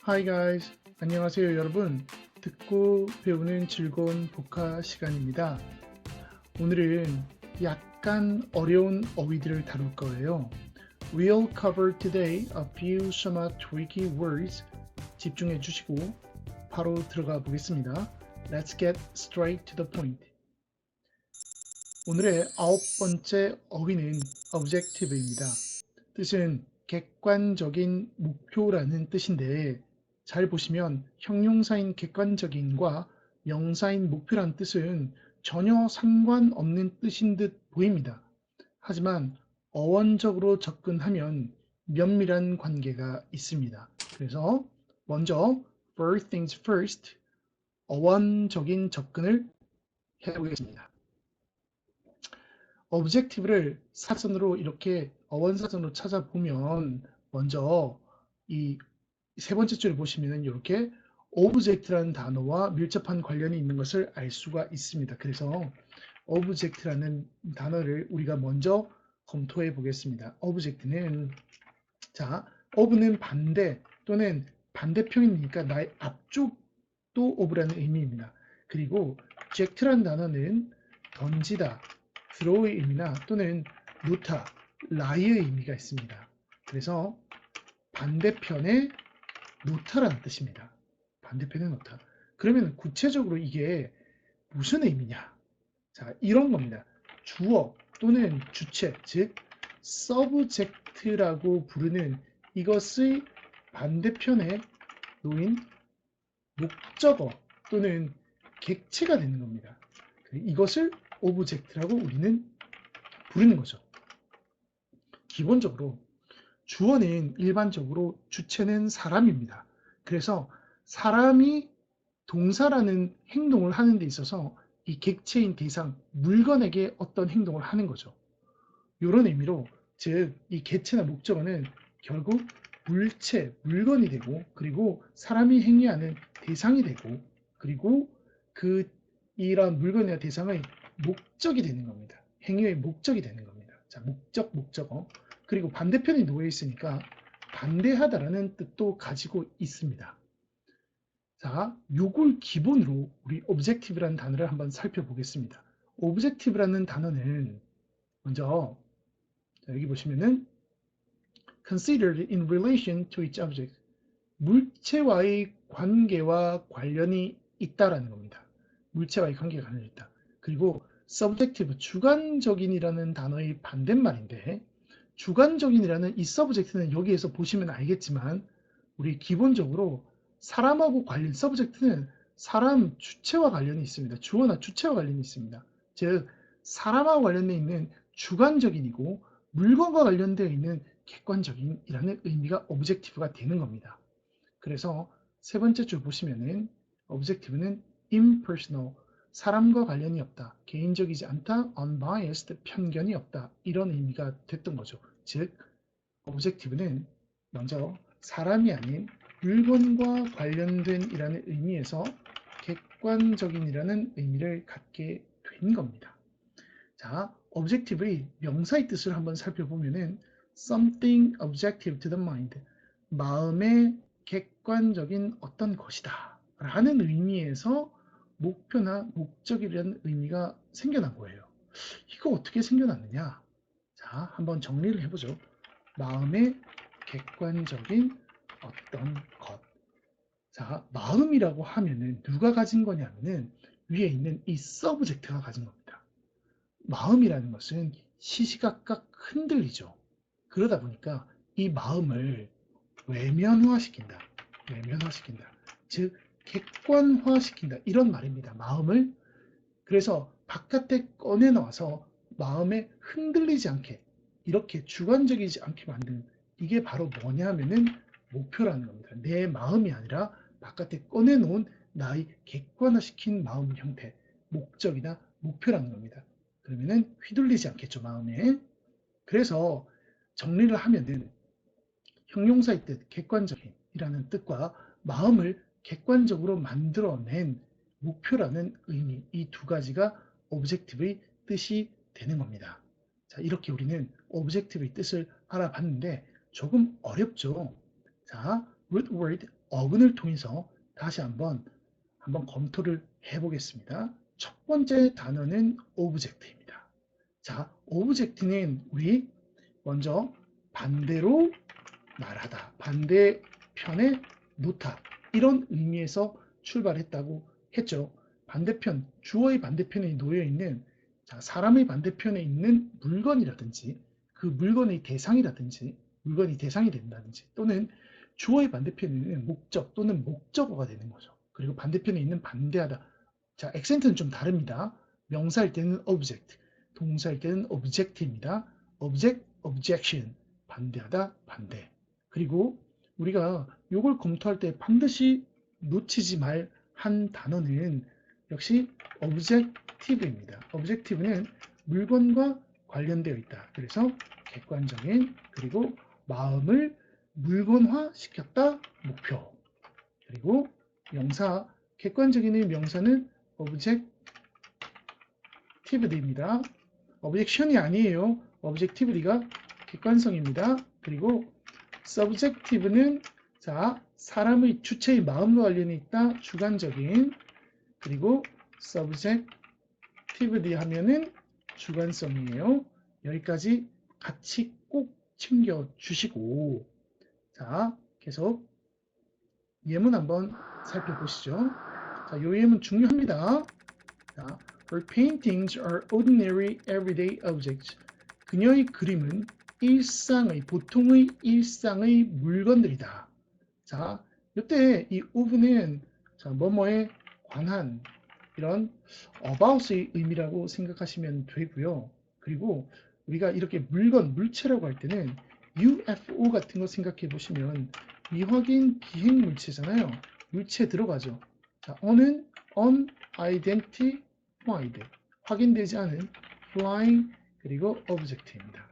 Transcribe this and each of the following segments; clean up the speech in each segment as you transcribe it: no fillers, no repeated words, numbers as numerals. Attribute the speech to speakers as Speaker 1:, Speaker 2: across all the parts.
Speaker 1: Hi guys. 안녕하세요 여러분. 듣고 배우는 즐거운 복화 시간입니다. 오늘은 약간 어려운 어휘들을 다룰 거예요. We'll cover today a few somewhat tricky words. 집중해 주시고 바로 들어가 보겠습니다. Let's get straight to the point. 오늘의 9번째 어휘는 objective입니다. 뜻은 객관적인 목표라는 뜻인데 잘 보시면 형용사인 객관적인과 명사인 목표란 뜻은 전혀 상관없는 뜻인 듯 보입니다. 하지만 어원적으로 접근하면 면밀한 관계가 있습니다. 그래서 먼저 first things first 어원적인 접근을 해보겠습니다. objective를 사전으로 이렇게 어원사전으로 찾아보면 먼저 이 세 번째 줄을 보시면 이렇게 object라는 단어와 밀접한 관련이 있는 것을 알 수가 있습니다. 그래서 object라는 단어를 우리가 먼저 검토해 보겠습니다. object는 자, of는 반대 또는 반대표현이니까 나의 앞쪽도 of라는 의미입니다. 그리고 eject라는 단어는 던지다, throw의 의미나 또는 놓다, lie의 의미가 있습니다. 그래서 반대편에 놓다라는 뜻입니다. 반대편에 놓다. 그러면 구체적으로 이게 무슨 의미냐? 자, 이런 겁니다. 주어 또는 주체, 즉 subject라고 부르는 이것의 반대편에 놓인 목적어 또는 객체가 되는 겁니다. 이것을 object라고 우리는 부르는 거죠. 기본적으로 주어는 일반적으로 주체는 사람입니다. 그래서 사람이 동사라는 행동을 하는 데 있어서 이 객체인 대상, 물건에게 어떤 행동을 하는 거죠. 이런 의미로 즉 이 객체나 목적어는 결국 물체, 물건이 되고 그리고 사람이 행위하는 대상이 되고 그리고 그 이러한 물건이나 대상의 목적이 되는 겁니다. 행위의 목적이 되는 겁니다. 자, 목적, 목적어. 그리고 반대편이 놓여 있으니까 반대하다라는 뜻도 가지고 있습니다. 자, 요걸 기본으로 우리 objective라는 단어를 한번 살펴보겠습니다. objective라는 단어는 먼저 여기 보시면은 considered in relation to its object. 물체와의 관계와 관련이 있다라는 겁니다. 물체와의 관계가 관련이 있다. 그리고 subjective, 주관적인이라는 단어의 반대말인데 주관적인이라는 이 subject는 여기에서 보시면 알겠지만 우리 기본적으로 사람하고 관련 subject는 사람 주체와 관련이 있습니다. 주어나 주체와 관련이 있습니다. 즉 사람과 관련되어 있는 주관적인이고 물건과 관련되어 있는 객관적인이라는 의미가 objective가 되는 겁니다. 그래서 세 번째 줄 보시면은 objective는 impersonal, 사람과 관련이 없다, 개인적이지 않다, unbiased, 편견이 없다 이런 의미가 됐던 거죠. 즉 objective는 먼저 사람이 아닌 물건과 관련된 이라는 의미에서 객관적인이라는 의미를 갖게 된 겁니다. 자, objective의 명사의 뜻을 한번 살펴보면은 something objective to the mind, 마음의 객관적인 어떤 것이다 라는 의미에서 목표나 목적이라는 의미가 생겨난 거예요. 이거 어떻게 생겨났느냐? 자, 한번 정리를 해보죠. 마음의 객관적인 어떤 것. 자, 마음이라고 하면은 누가 가진 거냐면은 위에 있는 이 서브젝트가 가진 겁니다. 마음이라는 것은 시시각각 흔들리죠. 그러다 보니까 이 마음을 외면화시킨다. 외면화시킨다. 즉 객관화시킨다. 이런 말입니다. 마음을 그래서 바깥에 꺼내놔서 마음에 흔들리지 않게 이렇게 주관적이지 않게 만드는 이게 바로 뭐냐면은 목표라는 겁니다. 내 마음이 아니라 바깥에 꺼내놓은 나의 객관화시킨 마음 형태, 목적이나 목표라는 겁니다. 그러면은 휘둘리지 않겠죠, 마음에. 그래서 정리를 하면은 형용사의 뜻, 객관적인이라는 뜻과 마음을 객관적으로 만들어낸 목표라는 의미, 이 두 가지가 objective의 뜻이 되는 겁니다. 자, 이렇게 우리는 objective의 뜻을 알아봤는데 조금 어렵죠. 자, root word 어근을 통해서 다시 한번 검토를 해보겠습니다. 첫 번째 단어는 object입니다. 자, object는 우리 먼저 반대로 말하다, 반대편에 놓다 이런 의미에서 출발했다고 했죠. 반대편, 주어의 반대편에 놓여 있는 사람의 반대편에 있는 물건이라든지 그 물건의 대상이라든지 물건이 대상이 된다든지 또는 주어의 반대편에 있는 목적 또는 목적어가 되는 거죠. 그리고 반대편에 있는 반대하다. 자, 액센트는 좀 다릅니다. 명사일 때는 object, 동사일 때는 object입니다. object, objection, 반대하다, 반대. 그리고 우리가 이걸 검토할 때 반드시 놓치지 말 한 단어는 역시 objective입니다. objective는 물건과 관련되어 있다. 그래서 객관적인 그리고 마음을 물건화 시켰다 목표. 그리고 명사 객관적인의 명사는 objectively입니다. objection이 아니에요. objectively가 객관성입니다. 그리고 subjective는 사람의 주체의 마음과 관련이 있다. 주관적인. 그리고 subjectively 하면은 주관성이에요. 여기까지 같이 꼭 챙겨 주시고 자, 계속 예문 한번 살펴보시죠. 자, 이 예문 중요합니다. 자, Her paintings are ordinary everyday objects. 그녀의 그림은 보통의 일상의 물건들이다. 자, 이때 이 of는 뭐뭐에 관한 이런 about의 의미라고 생각하시면 되고요. 그리고 우리가 이렇게 물건, 물체라고 할 때는 UFO 같은 거 생각해 보시면 미확인 비행 물체잖아요. 물체 들어가죠. 자, on은 unidentified, 확인되지 않은 flying 그리고 object입니다.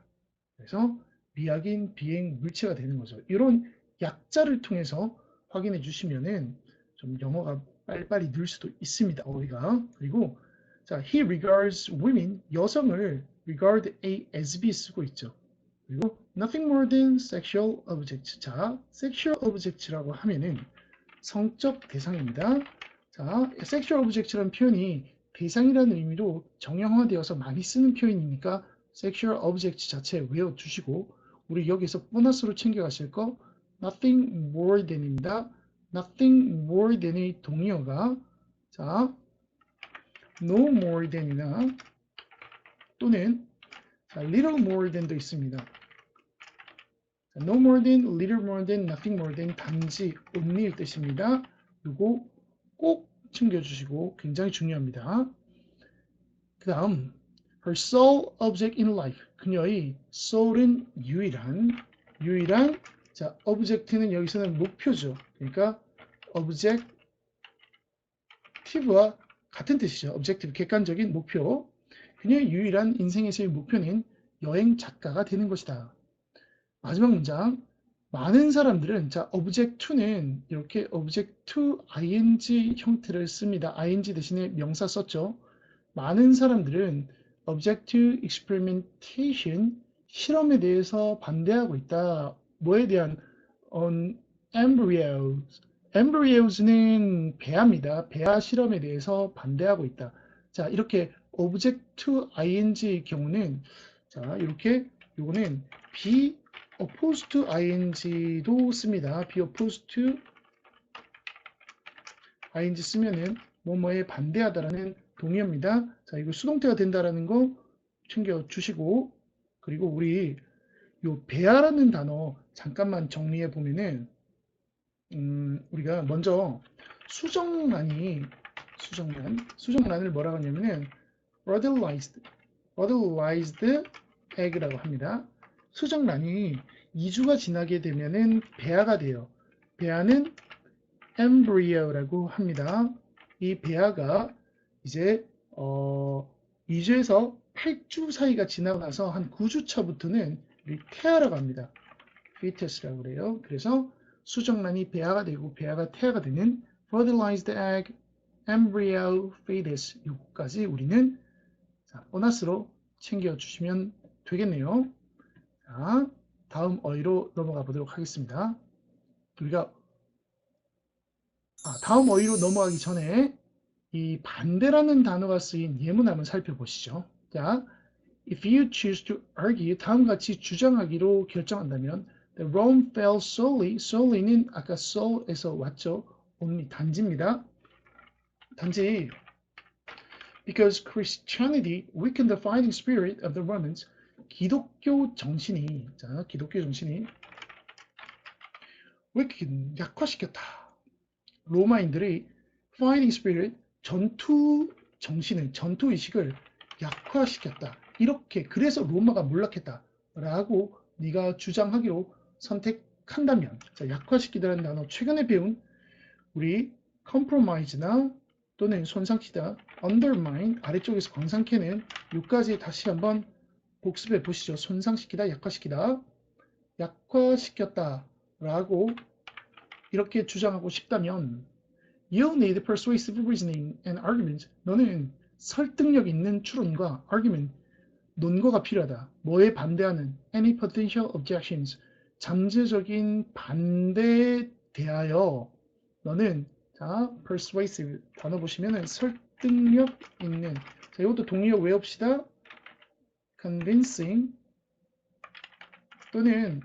Speaker 1: 그래서 미확인 비행 물체가 되는 거죠. 이런 약자를 통해서 확인해 주시면은 좀 영어가 빨리빨리 늘 수도 있습니다. 어휘가. 그리고 he regards women, 여성을 regard A as B 쓰고 있죠. 그리고 nothing more than sexual objects. 자, sexual objects라고 하면은 성적 대상입니다. 자, sexual objects라는 표현이 대상이라는 의미로 정형화되어서 많이 쓰는 표현이니까 sexual objects 자체 외워두시고 우리 여기서 보너스로 챙겨가실 거 nothing more than입니다. nothing more than의 동의어가 no more than이나 또는 little more than도 있습니다. no more than, little more than, nothing more than 단지 only일 뜻입니다. 이거 꼭 챙겨주시고 굉장히 중요합니다. 그 다음 her sole object in life 그녀의 soul은 유일한 object는 여기서는 목표죠. 그러니까 objective와 같은 뜻이죠. objective 객관적인 목표. 그녀의 유일한 인생에서의 목표는 여행 작가가 되는 것이다. 마지막 문장. 많은 사람들은 object to는 이렇게 object to ing 형태를 씁니다. ing 대신에 명사 썼죠. 많은 사람들은 object to experimentation 실험에 대해서 반대하고 있다. 뭐에 대한 embryos. embryos는 배아입니다. 배아 실험에 대해서 반대하고 있다. 자, 이렇게 object to ing의 경우는 이렇게 요거는 be opposed to ing도 씁니다. be opposed to ing 쓰면은 뭐뭐에 반대하다라는 동의어입니다. 자, 이거 수동태가 된다라는 거 챙겨 주시고 그리고 우리 요 배아라는 단어 잠깐만 정리해 보면은 우리가 먼저 수정란을 뭐라고 하냐면은 fertilized egg라고 합니다. 수정란이 2주가 지나게 되면은 배아가 돼요. 배아는 embryo라고 합니다. 이 배아가 이제 2주에서 8주 사이가 지나고 나서 한 9주 차부터는 태아라고 합니다. fetus라고 그래요. 그래서 수정란이 배아가 되고 배아가 태아가 되는 fertilized egg, embryo, fetus 요거까지 우리는 보너스로 챙겨주시면 되겠네요. 자, 다음 어휘로 넘어가 보도록 하겠습니다. 우리가 다음 어휘로 넘어가기 전에 이 반대라는 단어가 쓰인 예문 한번 살펴보시죠. 자, if you choose to argue, 다음과 같이 주장하기로 결정한다면 the Rome fell solely, solely는 아까 soul에서 왔죠. only 단지입니다. 단지 because Christianity weakened the fighting spirit of the Romans. 기독교 정신이 weaken, 약화시켰다. 로마인들의 fighting spirit, 전투 정신을, 전투 의식을 약화시켰다. 이렇게 그래서 로마가 몰락했다라고 네가 주장하기로 선택한다면, 자, 약화시키다라는 단어 최근에 배운 우리 compromise나 또는 손상시다, undermine 아래쪽에서 광상캐는 6가지 다시 한번 복습해 보시죠. 손상시키다, 약화시키다, 약화시켰다라고 이렇게 주장하고 싶다면 You'll need persuasive reasoning and argument. 너는 설득력 있는 추론과 argument, 논거가 필요하다. 뭐에 반대하는 any potential objections, 잠재적인 반대에 대하여 너는 자 persuasive 단어 보시면은 설득력 있는 자 이것도 동의어 외웁시다. convincing 또는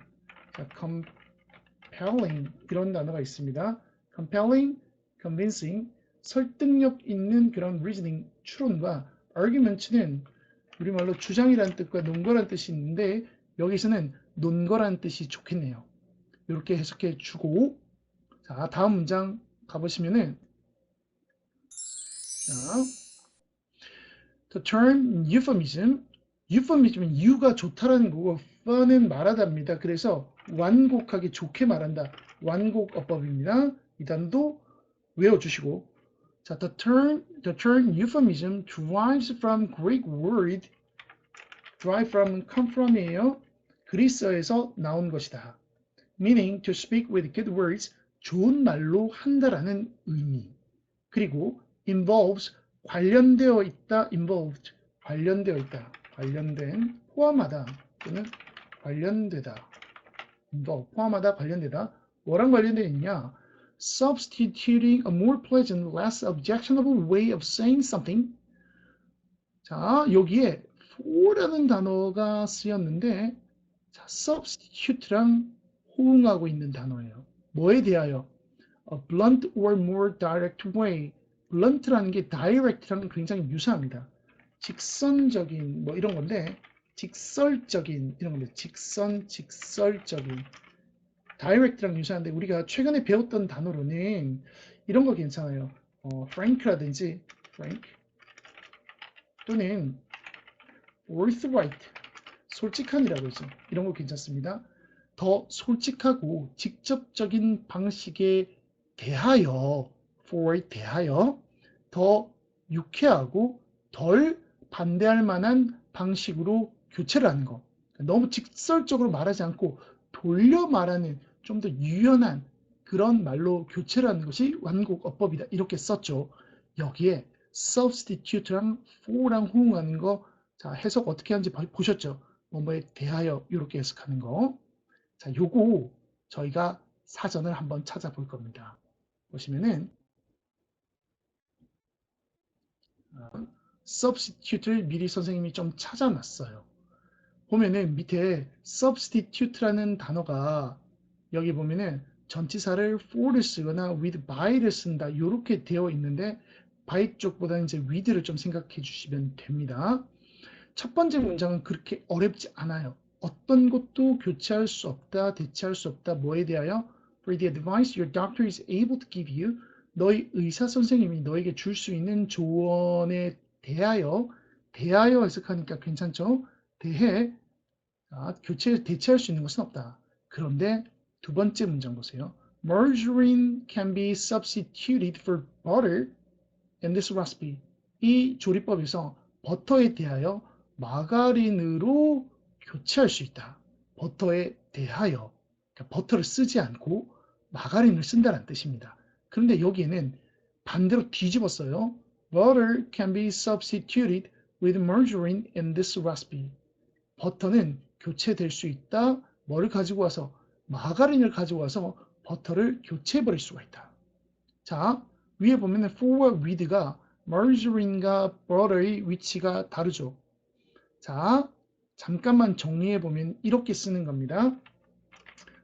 Speaker 1: 자, compelling 이런 단어가 있습니다. compelling, convincing 설득력 있는 그런 reasoning 추론과 argument는 우리말로 주장이라는 뜻과 논거라는 뜻이 있는데 여기서는 논거라는 뜻이 좋겠네요. 이렇게 해석해 주고 자 다음 문장 가보시면은 자, the term euphemism euphemism은 유가 좋다라는 거고 fun은 말하다입니다. 그래서 완곡하게 좋게 말한다. 완곡 어법입니다. 이 단어도 외워주시고 자, the term euphemism derives from Greek word derive from, come from이에요. 그리스어에서 나온 것이다. meaning to speak with good words, 좋은 말로 한다라는 의미. 그리고 involves, 관련되어 있다, involved, 관련되어 있다, 관련된, 포함하다 또는 관련되다, involve, 포함하다, 관련되다. 뭐랑 관련되어 있냐? substituting a more pleasant, less objectionable way of saying something. 자, 여기에 for라는 단어가 쓰였는데 자, substitute랑 호응하고 있는 단어예요. 뭐에 대하여? A blunt or more direct way. blunt라는 게 direct랑 굉장히 유사합니다. 직선적인 뭐 이런 건데 직설적인 이런 겁니다. 직설적인 direct랑 유사한데 우리가 최근에 배웠던 단어로는 이런 거 괜찮아요. frank라든지 frank 또는 forthright 솔직한이라고 하죠. 이런 거 괜찮습니다. 더 솔직하고 직접적인 방식에 대하여 대하여 더 유쾌하고 덜 반대할 만한 방식으로 교체를 하는 거. 너무 직설적으로 말하지 않고 돌려 말하는 좀 더 유연한 그런 말로 교체를 하는 것이 완곡 어법이다. 이렇게 썼죠. 여기에 substitute랑 for랑 호응하는 거 자, 해석 어떻게 하는지 보셨죠? 뭐뭐에 대하여 이렇게 해석하는 거. 자, 요거 저희가 사전을 한번 찾아볼 겁니다. 보시면은 substitute를 미리 선생님이 좀 찾아놨어요. 보면은 밑에 substitute라는 단어가 여기 보면은 전치사를 for를 쓰거나 with by를 쓴다 이렇게 되어 있는데 by 쪽보다는 이제 with를 좀 생각해 주시면 됩니다. 첫 번째 문장은 그렇게 어렵지 않아요. 어떤 것도 교체할 수 없다, 대체할 수 없다. 뭐에 대하여? For the advice your doctor is able to give you. 너희 의사 선생님이 너에게 줄 수 있는 조언에 대하여 해석하니까 괜찮죠? 대해 대체할 수 있는 것은 없다. 그런데 두 번째 문장 보세요. Margarine can be substituted for butter in this recipe. 이 조리법에서 버터에 대하여 마가린으로 교체할 수 있다. 버터에 대하여 그러니까 버터를 쓰지 않고 마가린을 쓴다는 뜻입니다. 그런데 여기에는 반대로 뒤집었어요. Butter can be substituted with margarine in this recipe. 버터는 교체될 수 있다. 뭐를 가지고 와서? 마가린을 가지고 와서 버터를 교체해버릴 수가 있다. 자, 위에 보면은 for와 with가 margarine과 butter의 위치가 다르죠. 자, 잠깐만 정리해 보면 이렇게 쓰는 겁니다.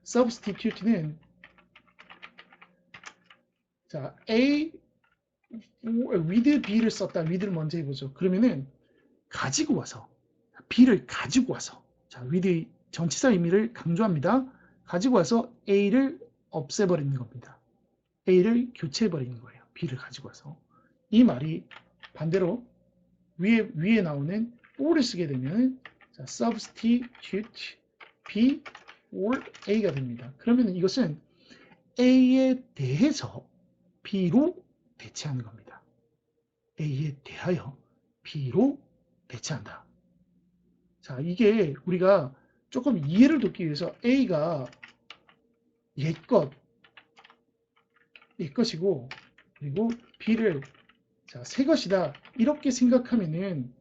Speaker 1: substitute는 자, A with B를 썼다. with를 먼저 해보죠. 그러면은 가지고 와서 B를 가지고 와서 자, with의 전치사 의미를 강조합니다. 가지고 와서 A를 없애버리는 겁니다. A를 교체해버리는 거예요. B를 가지고 와서. 이 말이 반대로 위에 나오는 for를 쓰게 되면 자, substitute B for A가 됩니다. 그러면 이것은 A에 대해서 B로 대체하는 겁니다. A에 대하여 B로 대체한다. 자, 이게 우리가 조금 이해를 돕기 위해서 A가 옛것이고 그리고 B를 자, 새 것이다. 이렇게 생각하면은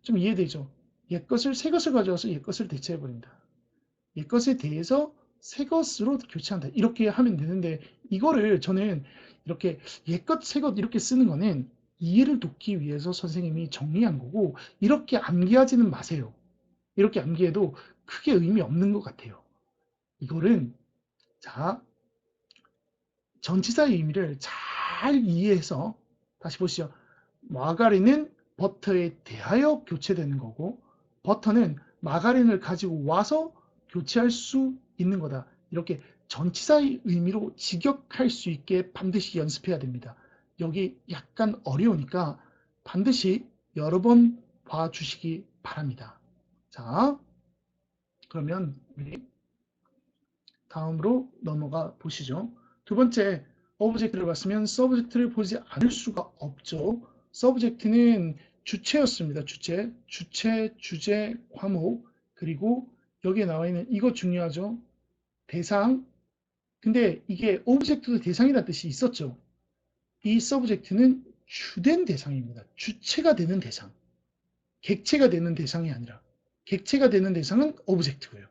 Speaker 1: 좀 이해되죠? 옛것을 새 것을 가져와서 옛것을 대체해버린다. 옛것에 대해서 새 것으로 교체한다. 이렇게 하면 되는데 이거를 저는 이렇게 옛것, 새것 이렇게 쓰는 거는 이해를 돕기 위해서 선생님이 정리한 거고 이렇게 암기하지는 마세요. 이렇게 암기해도 크게 의미 없는 것 같아요. 이거는 자 전치사의 의미를 잘 이해해서 다시 보시죠. 마가린은 버터에 대하여 교체되는 거고 버터는 마가린을 가지고 와서 교체할 수 있는 거다. 이렇게 전치사의 의미로 직역할 수 있게 반드시 연습해야 됩니다. 여기 약간 어려우니까 반드시 여러 번 봐주시기 바랍니다. 자, 그러면 우리 다음으로 넘어가 보시죠. 두 번째, 오브젝트를 봤으면 서브젝트를 보지 않을 수가 없죠. 서브젝트는 주체였습니다. 주체, 주제, 과목, 그리고 여기에 나와 있는 이거 중요하죠. 대상. 근데 이게 오브젝트도 대상이라는 뜻이 있었죠. 이 서브젝트는 주된 대상입니다. 주체가 되는 대상. 객체가 되는 대상이 아니라 객체가 되는 대상은 오브젝트고요.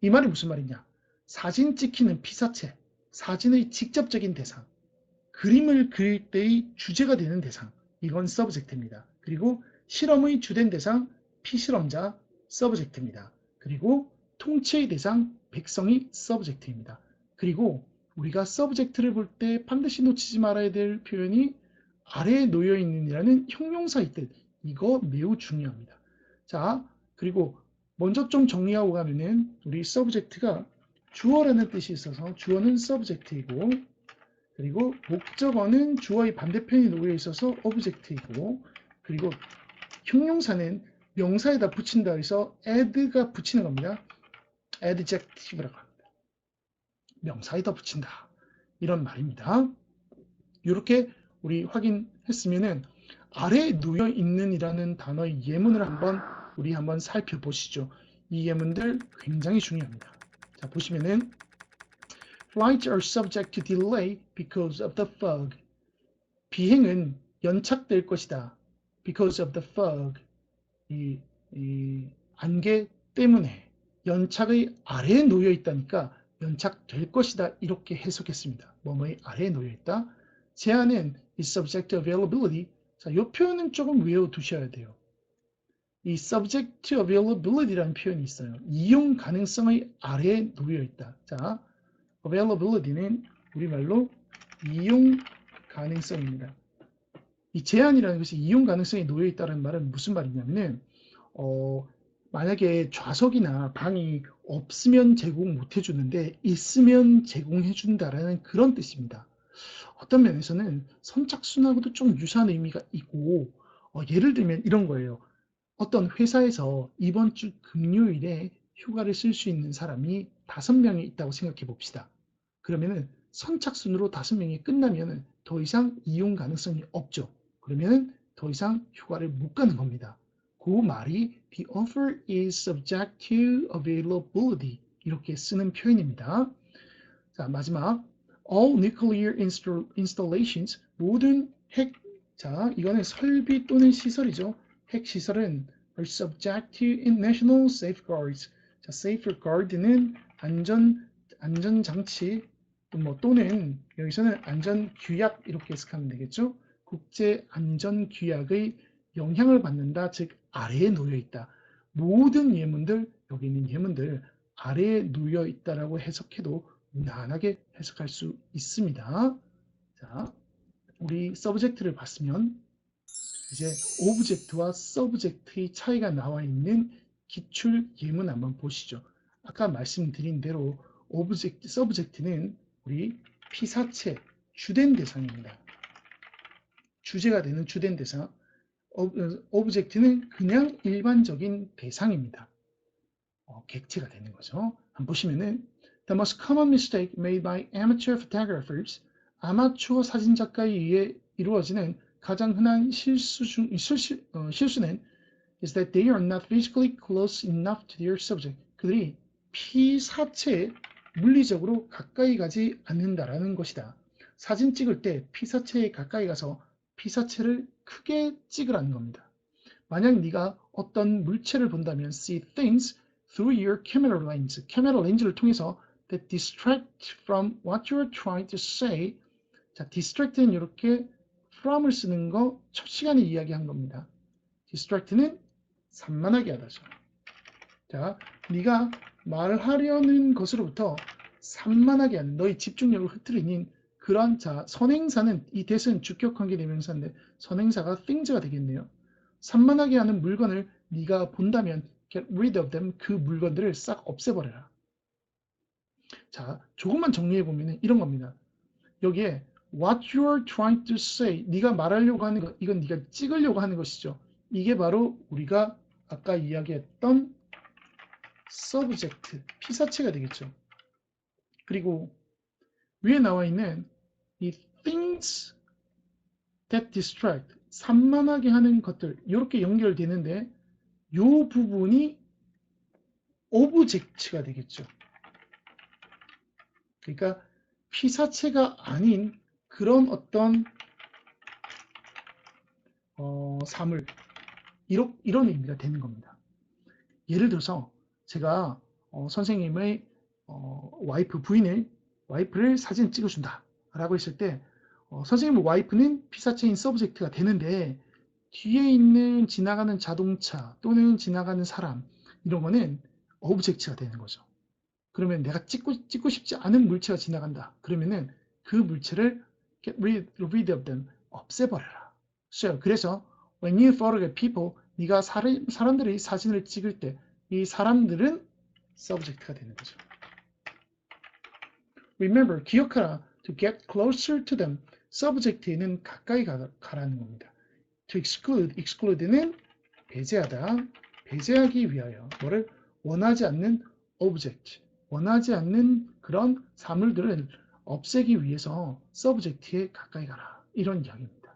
Speaker 1: 이 말이 무슨 말이냐? 사진 찍히는 피사체, 사진의 직접적인 대상, 그림을 그릴 때의 주제가 되는 대상, 이건 서브젝트입니다. 그리고 실험의 주된 대상, 피실험자, 서브젝트입니다. 그리고 통치의 대상, 백성이 서브젝트입니다. 그리고 우리가 서브젝트를 볼 때 반드시 놓치지 말아야 될 표현이 아래에 놓여 있는이라는 형용사의 뜻. 이거 매우 중요합니다. 자, 그리고 먼저 좀 정리하고 가면은 우리 서브젝트가 주어라는 뜻이 있어서 주어는 서브젝트이고 그리고 목적어는 주어의 반대편이 놓여 있어서 오브젝트이고 그리고 형용사는 명사에다 붙인다 해서 add가 붙이는 겁니다. adjective라고 합니다. 명사에다 붙인다. 이런 말입니다. 이렇게 우리 확인했으면은 아래에 놓여 있는이라는 단어의 예문을 우리 한번 살펴보시죠. 이 예문들 굉장히 중요합니다. 자, 보시면은 Flights are subject to delay because of the fog. 비행은 연착될 것이다. Because of the fog. 이 안개 때문에 연착의 아래에 놓여 있다니까 연착될 것이다. 이렇게 해석했습니다. 뭐뭐의 아래에 놓여 있다. 제한은 is subject to availability. 자, 이 표현은 조금 외워두셔야 돼요. 이 subject to availability라는 표현이 있어요. 이용 가능성의 아래에 놓여 있다. 자, availability는 우리말로 이용 가능성입니다. 이 제한이라는 것이 이용 가능성에 놓여 있다는 말은 무슨 말이냐면은 만약에 좌석이나 방이 없으면 제공 못 해주는데 있으면 제공해 준다라는 그런 뜻입니다. 어떤 면에서는 선착순하고도 좀 유사한 의미가 있고 예를 들면 이런 거예요. 어떤 회사에서 이번 주 금요일에 휴가를 쓸 수 있는 사람이 5명이 있다고 생각해 봅시다. 그러면은 선착순으로 5명이 끝나면은 더 이상 이용 가능성이 없죠. 그러면은 더 이상 휴가를 못 가는 겁니다. 그 말이 the offer is subject to availability 이렇게 쓰는 표현입니다. 자, 마지막 all nuclear installations 모든 자, 이거는 설비 또는 시설이죠. 핵 시설은 are subject to international safeguards. 자, safeguard는 안전장치, 또는 여기서는 안전규약 이렇게 해석하면 되겠죠. 국제안전규약의 영향을 받는다, 즉 아래에 놓여 있다. 모든 예문들, 여기 있는 예문들 아래에 놓여 있다라고 해석해도 무난하게 해석할 수 있습니다. 자, 우리 서브젝트를 봤으면 이제 오브젝트와 서브젝트의 차이가 나와 있는 기출 예문 한번 보시죠. 아까 말씀드린 대로 오브젝트, 서브젝트는 우리 피사체, 주된 대상입니다. 주제가 되는 주된 대상. 오브젝트는 그냥 일반적인 대상입니다. 객체가 되는 거죠. 한번 보시면은 The most common mistake made by amateur photographers, 아마추어 사진작가에 의해 이루어지는 가장 흔한 실수는 is that they are not physically close enough to their subject. 그들이 피사체에 물리적으로 가까이 가지 않는다라는 것이다. 사진 찍을 때 피사체에 가까이 가서 피사체를 크게 찍으라는 겁니다. 만약 네가 어떤 물체를 본다면 see things through your camera lens. 카메라 렌즈를 통해서 that distract from what you're trying to say. 자, distract는 이렇게 from을 쓰는 거 첫 시간에 이야기한 겁니다. distract는 산만하게 하다죠. 자, 네가 말하려는 것으로부터 산만하게 하는 너의 집중력을 흐트리는 그런 자 선행사는 이 that은 주격관계 대명사인데 선행사가 things가 되겠네요. 산만하게 하는 물건을 네가 본다면 get rid of them, 그 물건들을 싹 없애버려라. 자, 조금만 정리해보면 이런 겁니다. 여기에 what you're trying to say, 네가 말하려고 하는 것, 이건 네가 찍으려고 하는 것이죠. 이게 바로 우리가 아까 이야기했던 subject, 피사체가 되겠죠. 그리고 위에 나와 있는 이 things that distract, 산만하게 하는 것들, 이렇게 연결되는데 이 부분이 오브젝트가 되겠죠. 그러니까 피사체가 아닌 그런 어떤 사물, 이런 의미가 되는 겁니다. 예를 들어서 제가 선생님의 와이프를 사진 찍어준다 라고 했을 때 선생님 와이프는 피사체인 서브젝트가 되는데 뒤에 있는 지나가는 자동차 또는 지나가는 사람, 이런 거는 오브젝트가 되는 거죠. 그러면 내가 찍고 싶지 않은 물체가 지나간다. 그러면은 그 물체를 get rid of them, 없애버려라. 그래서 when you photograph people, 네가 사람들의 사진을 찍을 때 이 사람들은 subject가 되는 거죠. Remember, 기억하라. To get closer to them, subject에는 가까이 가라는 겁니다. To exclude는 배제하다, 배제하기 위하여 뭐를 원하지 않는 object, 원하지 않는 그런 사물들을 없애기 위해서 subject에 가까이 가라. 이런 이야기입니다.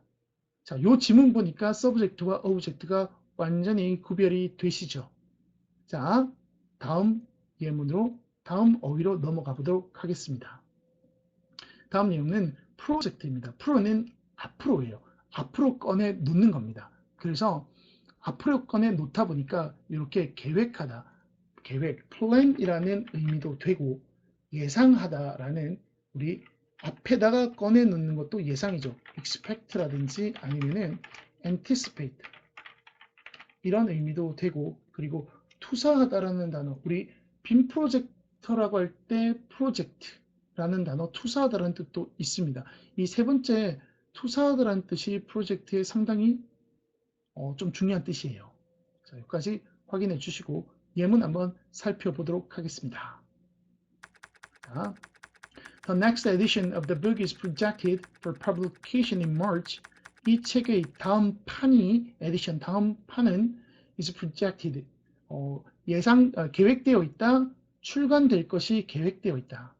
Speaker 1: 자, 요 지문 보니까 subject와 object가 완전히 구별이 되시죠? 자, 다음 예문으로, 다음 어휘로 넘어가 보도록 하겠습니다. 다음 예문은 프로젝트입니다. 프로는 앞으로예요. 앞으로 꺼내 놓는 겁니다. 그래서 앞으로 꺼내 놓다 보니까 이렇게 계획하다, 계획, plan이라는 의미도 되고 예상하다라는 우리 앞에다가 꺼내 놓는 것도 예상이죠. expect라든지 아니면은 anticipate 이런 의미도 되고, 그리고 투사하다라는 단어, 우리 빔 프로젝터라고 할 때 프로젝트라는 단어, 투사하다라는 뜻도 있습니다. 이 세 번째 투사하다라는 뜻이 프로젝트에 상당히 좀 중요한 뜻이에요. 자, 여기까지 확인해 주시고 예문 한번 살펴보도록 하겠습니다. 자, The next edition of the book is projected for publication in March. 이 책의 다음 판이, 에디션 다음 판은 is projected, 계획되어 있다, 출간될 것이 계획되어 있다.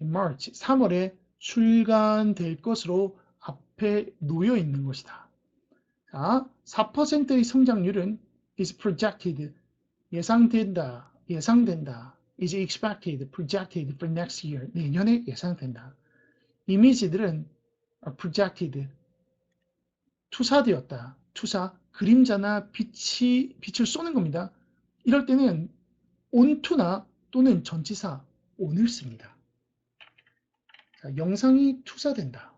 Speaker 1: In March, 3월에 출간될 것으로 앞에 놓여 있는 것이다. 자, 4%의 성장률은 is projected, 예상된다, is expected, projected for next year, 내년에 예상된다. 이미지들은 are projected, 투사되었다. 투사, 그림자나 빛을 쏘는 겁니다. 이럴 때는 onto나 또는 전치사 on을 씁니다. 자, 영상이 투사된다.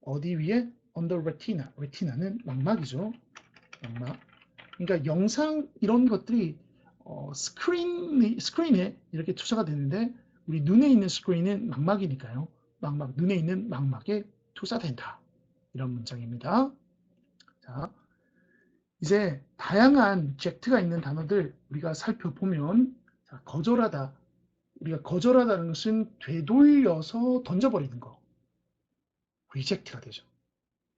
Speaker 1: 어디 위에? On the retina. retina는 망막이죠. 망막. 그러니까 영상 이런 것들이 스크린에 이렇게 투사가 되는데 우리 눈에 있는 스크린은 망막이니까요. 눈에 있는 망막에 투사된다. 이런 문장입니다. 자, 이제 다양한 젝트가 있는 단어들 우리가 살펴보면 자, 거절하다. 우리가 거절하다는 것은 되돌려서 던져버리는 거. 리젝트가 되죠.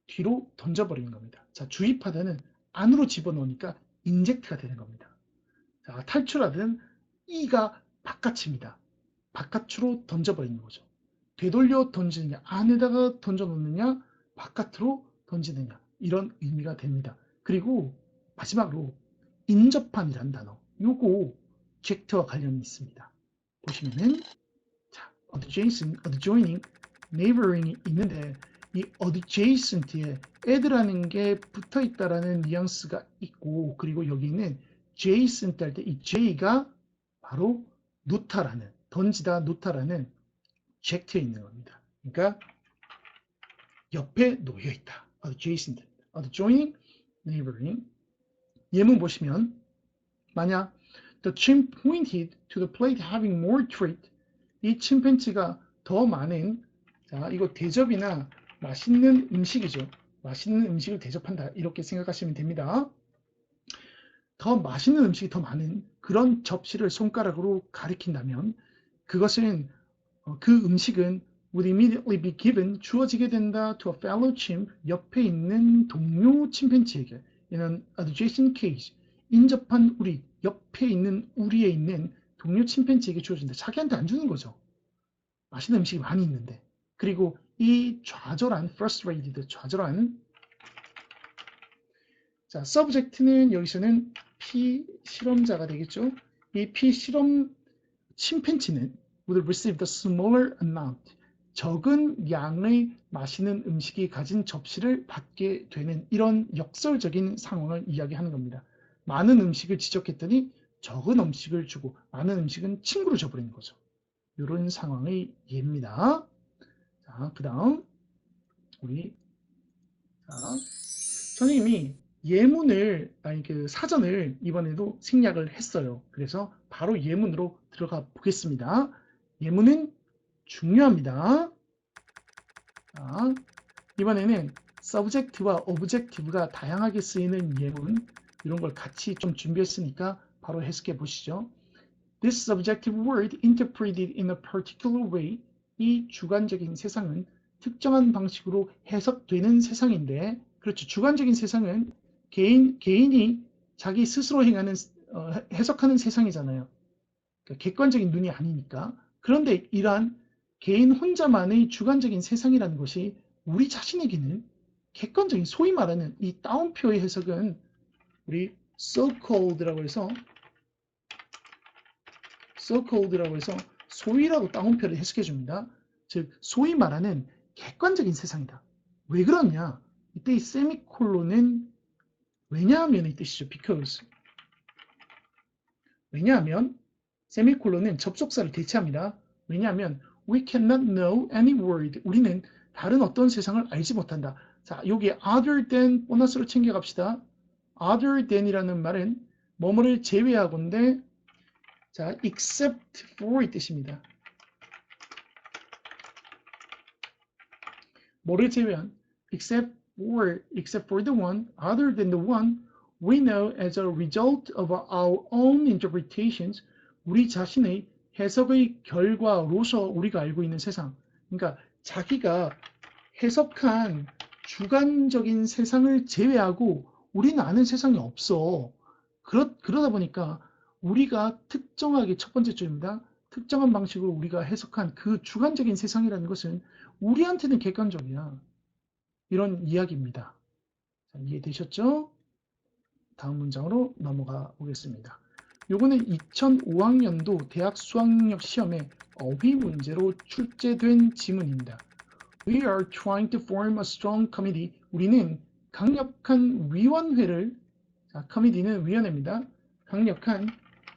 Speaker 1: 뒤로 던져버리는 겁니다. 자, 주입하다는 안으로 집어넣으니까 인젝트가 되는 겁니다. 자, 탈출하든 이가 바깥입니다. 바깥으로 던져버리는 거죠. 되돌려 던지느냐, 안에다가 던져놓느냐, 바깥으로 던지느냐 이런 의미가 됩니다. 그리고 마지막으로 인접한이라는 단어, 요거 젝트와 관련이 있습니다. 보시면은 자, adjacent, adjoining, neighboring이 있는데 이 adjacent에 add라는 게 붙어 있다라는 뉘앙스가 있고 그리고 여기는 adjacent 할 때 이 j가 바로 놓다라는 던지다 놓다라는 젝트에 있는 겁니다. 그러니까 옆에 놓여 있다. adjacent, adjoining, neighboring. 예문 보시면 만약 the chimp pointed to the plate having more treat 이 침팬지가 더 많은 자 이거 대접이나 맛있는 음식이죠. 맛있는 음식을 대접한다 이렇게 생각하시면 됩니다. 더 맛있는 음식이 더 많은 그런 접시를 손가락으로 가리킨다면 그것은 그 음식은 would immediately be given 주어지게 된다 to a fellow chimp 옆에 있는 동료 침팬지에게 in an adjacent cage 인접한 우리 옆에 있는 우리에 있는 동료 침팬지에게 주어진다. 자기한테 안 주는 거죠. 맛있는 음식이 많이 있는데 그리고 이 좌절한 frustrated 좌절한 자 subject는 여기서는 피실험자가 되겠죠. 이 피실험 침팬지는 would receive the smaller amount 적은 양의 맛있는 음식이 가진 접시를 받게 되는 이런 역설적인 상황을 이야기하는 겁니다. 많은 음식을 지적했더니 적은 음식을 주고 많은 음식은 친구로 줘버리는 거죠. 이런 상황의 예입니다. 자, 그 다음 우리 자, 선생님이 예문을 아니 그 사전을 이번에도 생략을 했어요. 그래서 바로 예문으로 들어가 보겠습니다. 예문은 중요합니다. 자, 이번에는 subject와 objective가 다양하게 쓰이는 예문 이런 걸 같이 좀 준비했으니까 바로 해석해 보시죠. This subjective word interpreted in a particular way 이 주관적인 세상은 특정한 방식으로 해석되는 세상인데 그렇죠. 주관적인 세상은 개인이 자기 스스로 행하는 해석하는 세상이잖아요. 그러니까 객관적인 눈이 아니니까. 그런데 이러한 개인 혼자만의 주관적인 세상이라는 것이 우리 자신에게는 객관적인 소위 말하는 이 따옴표의 해석은 우리 so-called라고 해서 소위라고 따옴표를 해석해 줍니다. 즉 소위 말하는 객관적인 세상이다. 왜 그러냐? 이때 이 세미콜론은 왜냐하면 이 뜻이죠. because 왜냐하면 세미콜론은 접속사를 대체합니다. 왜냐하면 we cannot know any word 우리는 다른 어떤 세상을 알지 못한다. 자, 여기 other than 보너스로 챙겨갑시다. other than이라는 말은 뭐뭐를 제외하고인데 자, except for 이 뜻입니다. 뭐를 제외한 except for the one other than the one we know as a result of our own interpretations 우리 자신의 해석의 결과로서 우리가 알고 있는 세상 그러니까 자기가 해석한 주관적인 세상을 제외하고 우리는 아는 세상이 없어. 그러다 보니까 우리가 특정하게 첫 번째 줄입니다. 특정한 방식으로 우리가 해석한 그 주관적인 세상이라는 것은 우리한테는 객관적이야. 이런 이야기입니다. 자, 이해되셨죠? 다음 문장으로 넘어가 보겠습니다. 요거는 2005학년도 대학 수학력 시험에 어휘 문제로 출제된 지문입니다. We are trying to form a strong committee. 우리는 강력한 위원회를 자, committee는 위원회입니다. 강력한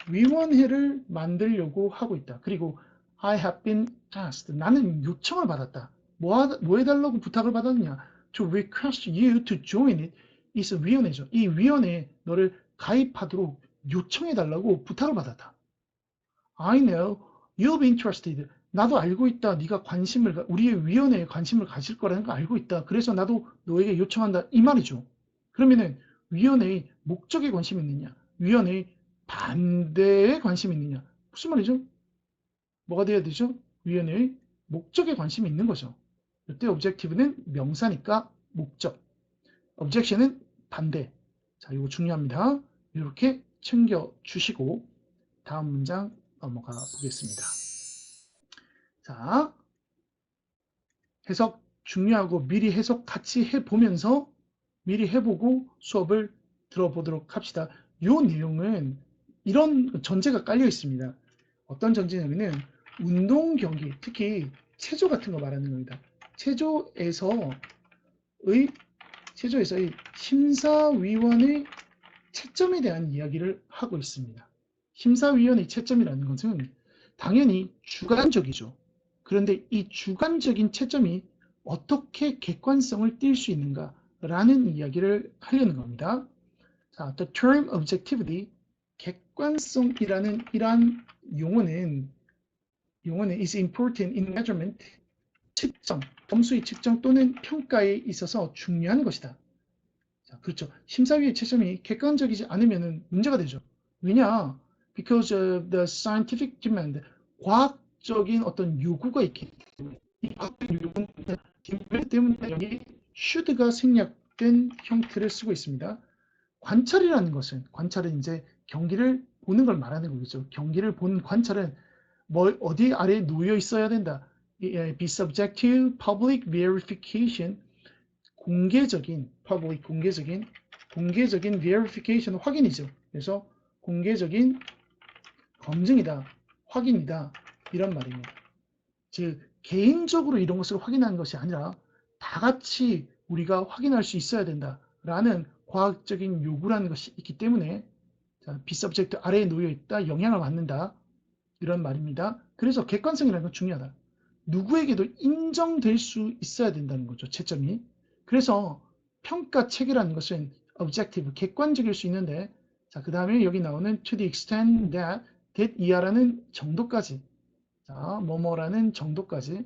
Speaker 1: 위원회를 만들려고 하고 있다. 그리고 I have been asked. 나는 요청을 받았다. 뭐 해달라고 부탁을 받았느냐? To request you to join it is 위원회죠. 이 위원회에 너를 가입하도록 요청해달라고 부탁을 받았다. I know you'll be interested. 나도 알고 있다. 네가 우리의 위원회에 관심을 가질 거라는 거 알고 있다. 그래서 나도 너에게 요청한다. 이 말이죠. 그러면은 위원회의 목적에 관심이 있느냐? 위원회의 반대에 관심이 있느냐? 무슨 말이죠? 뭐가 돼야 되죠? 위원회의 목적에 관심이 있는 거죠. 이때 objective는 명사니까 목적. objection은 반대. 자, 이거 중요합니다. 이렇게 챙겨 주시고 다음 문장 넘어가 보겠습니다. 자, 해석 중요하고 미리 해석 같이 해보면서 미리 해보고 수업을 들어보도록 합시다. 이 내용은 이런 전제가 깔려 있습니다. 어떤 전제냐면은 운동 경기, 특히 체조 같은 거 말하는 겁니다. 체조에서의 심사위원의 채점에 대한 이야기를 하고 있습니다. 심사위원의 채점이라는 것은 당연히 주관적이죠. 그런데 이 주관적인 채점이 어떻게 객관성을 띌 수 있는가라는 이야기를 하려는 겁니다. 자, the term objectivity, 객관성이라는 이러한 용어는 is important in measurement, 측정, 점수의 측정 또는 평가에 있어서 중요한 것이다. 자, 그렇죠. 심사위의 채점이 객관적이지 않으면 문제가 되죠. 왜냐? Because of the scientific demand, 과학적인 어떤 요구가 있기 때문에 이 과학적인 요구는 demand 때문에 여기 should가 생략된 형태를 쓰고 있습니다. 관찰은 이제 경기를 보는 걸 말하는 거겠죠. 경기를 본 관찰은 어디 아래에 놓여 있어야 된다. Be subject to public verification, 공개적인 verification 확인이죠. 그래서 공개적인 검증이다, 확인이다 이런 말입니다. 즉 개인적으로 이런 것을 확인하는 것이 아니라 다 같이 우리가 확인할 수 있어야 된다라는 과학적인 요구라는 것이 있기 때문에 be subject 아래에 놓여 있다, 영향을 받는다 이런 말입니다. 그래서 객관성이라는 건 중요하다. 누구에게도 인정될 수 있어야 된다는 거죠. 채점이. 그래서 평가 체계라는 것은 objective, 객관적일 수 있는데 자, 그 다음에 여기 나오는 to the extent that 이하라는 정도까지 자, 뭐뭐라는 정도까지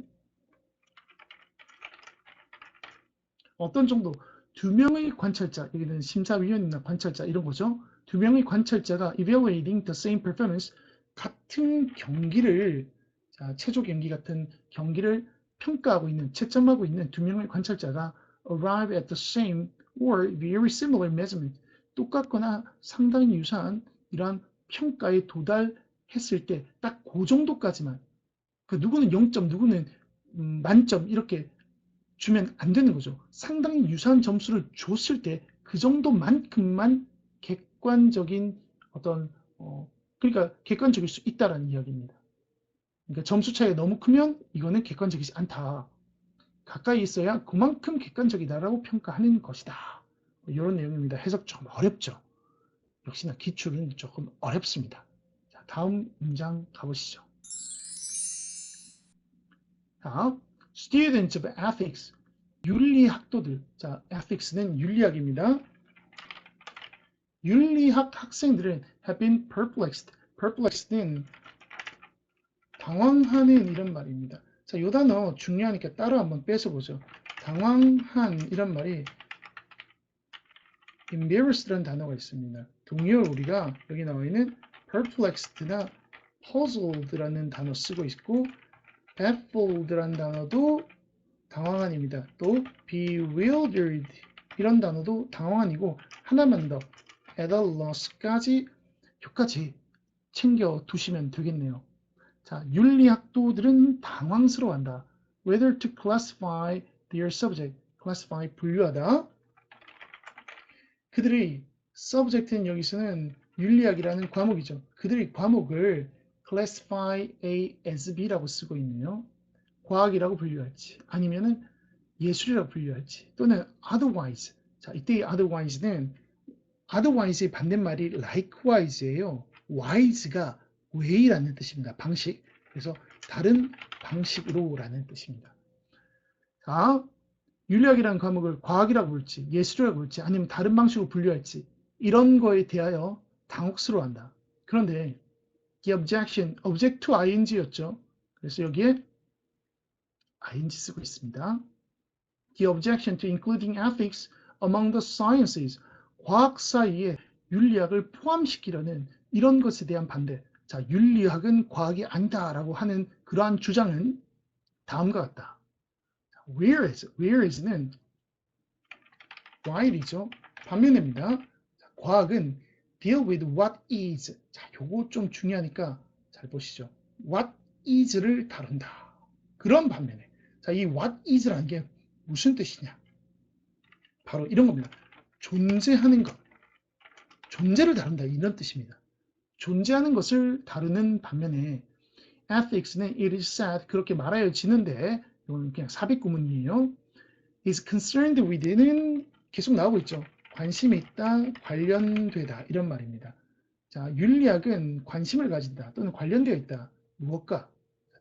Speaker 1: 어떤 정도? 두 명의 관찰자, 여기는 심사위원이나 관찰자 이런 거죠. 두 명의 관찰자가 evaluating the same performance, 같은 경기를 자, 체조 경기 같은 경기를 평가하고 있는, 채점하고 있는 두 명의 관찰자가 arrive at the same or very similar measurement, 똑같거나 상당히 유사한 이러한 평가에 도달했을 때 딱 그 정도까지만, 그 누구는 0점, 누구는 만점 이렇게 주면 안 되는 거죠. 상당히 유사한 점수를 줬을 때 그 정도만큼만 객관적인 어떤 그러니까 객관적일 수 있다라는 이야기입니다. 그러니까 점수 차이가 너무 크면 이거는 객관적이지 않다. 가까이 있어야 그만큼 객관적이다라고 평가하는 것이다. 이런 내용입니다. 해석 좀 어렵죠. 역시나 기출은 조금 어렵습니다. 자, 다음 문장 가보시죠. 자, Students of Ethics, 윤리학도들. 자, ethics는 윤리학입니다. 윤리학 학생들은 have been perplexed. perplexed는 당황하는 이런 말입니다. 자, 이 단어 중요하니까 따로 한번 뺏어보죠. 당황한 이런 말이 embarrassed라는 단어가 있습니다. 동의어 우리가 여기 나와 있는 perplexed나 puzzled라는 단어 쓰고 있고 baffled라는 단어도 당황한입니다. 또 bewildered 이런 단어도 당황한이고 하나만 더 at a loss까지 여기까지 챙겨 두시면 되겠네요. 자, 윤리학도들은 당황스러워한다. Whether to classify their subject, classify 분류하다. 그들의 subject는 여기서는 윤리학이라는 과목이죠. 그들의 과목을 classify A as B라고 쓰고 있네요. 과학이라고 분류할지 아니면은 예술이라고 분류할지 또는 otherwise. 자, 이때의 otherwise는 otherwise의 반대말이 likewise예요. wise가 way라는 뜻입니다. 방식. 그래서 다른 방식으로라는 뜻입니다. 자, 윤리학이라는 과목을 과학이라고 부를지 예술이라고 부를지 아니면 다른 방식으로 분류할지 이런 거에 대하여 당혹스러워한다. 그런데 the objection, object to ing였죠. 그래서 여기에 ing 쓰고 있습니다. The objection to including ethics among the sciences, 과학 사이에 윤리학을 포함시키려는 이런 것에 대한 반대. 자, 윤리학은 과학이 아니다라고 하는 그러한 주장은 다음과 같다. whereas는 while이죠. 반면입니다. 과학은 deal with what is. 자, 요거 좀 중요하니까 잘 보시죠. what is를 다룬다. 그런 반면에 자, 이 what is라는 게 무슨 뜻이냐? 바로 이런 겁니다. 존재하는 것. 존재를 다룬다. 이런 뜻입니다. 존재하는 것을 다루는 반면에 ethics는 it is said 그렇게 말하여지는데 이건 그냥 삽입구문이에요. is concerned with는 계속 나오고 있죠. 관심이 있다, 관련되다 이런 말입니다. 자, 윤리학은 관심을 가진다 또는 관련되어 있다. 무엇과?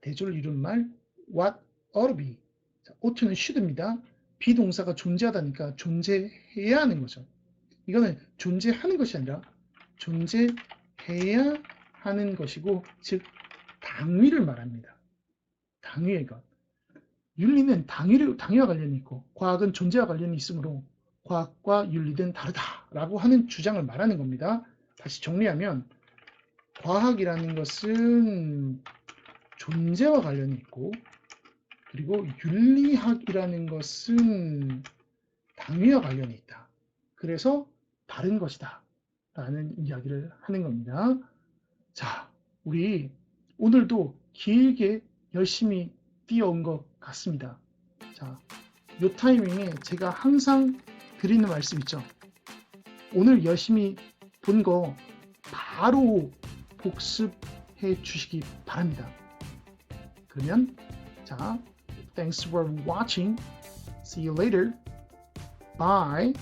Speaker 1: 대조를 이루는 말 what ought to be. 자, oughto는 should입니다. 비동사가 존재하다니까 존재해야 하는 거죠. 이거는 존재하는 것이 아니라 존재해야 하는 것이고 즉 당위를 말합니다. 당위의 것. 윤리는 당위와 관련이 있고 과학은 존재와 관련이 있으므로 과학과 윤리는 다르다라고 하는 주장을 말하는 겁니다. 다시 정리하면 과학이라는 것은 존재와 관련이 있고 그리고 윤리학이라는 것은 당위와 관련이 있다. 그래서 다른 것이다 라는 이야기를 하는 겁니다. 자, 우리 오늘도 길게 열심히 뛰어온 것 같습니다. 자, 이 타이밍에 제가 항상 드리는 말씀 있죠. 오늘 열심히 본 거 바로 복습해 주시기 바랍니다. 그러면 자, thanks for watching. See you later. Bye.